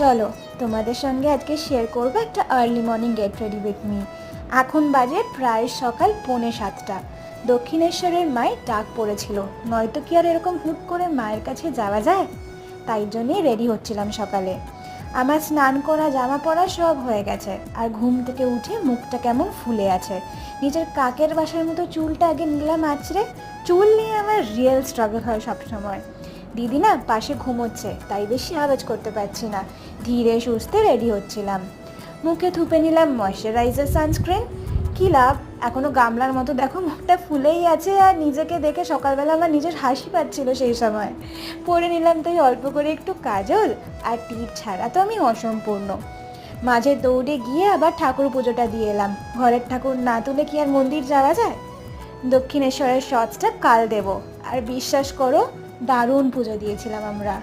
চলো তোমাদের সঙ্গে আজকে শেয়ার করবো একটা early morning get ready with me. এখন বাজে প্রায় সকাল 6:45। দক্ষিণেশ্বরের মায়ের ডাক পড়েছিল, নয়তো কি আর এরকম হুট করে মায়ের কাছে যাওয়া যায়। তাই জন্যই রেডি হচ্ছিলাম সকালে। আমার স্নান করা, জামা পরা সব হয়ে গেছে, আর ঘুম থেকে উঠে মুখটা কেমন ফুলে আছে। নিজের কাকের বাসার মতো চুলটা আগে নিলাম আঁচড়ে। চুল নিয়ে আমার রিয়েল স্ট্রাগল হয় সবসময়। দিদি না পাশে ঘুমোচ্ছে, তাই বেশি আওয়াজ করতে পারছি না। ধীরে সুস্থে রেডি হচ্ছিলাম। মুখে থুপে নিলাম ময়শ্চারাইজার, সানস্ক্রিন। কী লাভ, এখনও গামলার মতো দেখো মুখটা ফুলেই আছে। আর নিজেকে দেখে সকালবেলা আমার নিজের হাসি পাচ্ছিল সেই সময়। পরে নিলাম তাই অল্প করে একটু কাজল, আর টিপ ছাড়া তো আমি অসম্পূর্ণ। মাঝে দৌড়ে গিয়ে আবার ঠাকুর পুজোটা দিয়ে এলাম। ঘরের ঠাকুর না তুলে কি আর মন্দির যাওয়া যায়? দক্ষিণেশ্বরের শর্টসটা কাল দেব, আর বিশ্বাস করো দারুণ পুজো দিয়েছিলাম আমরা।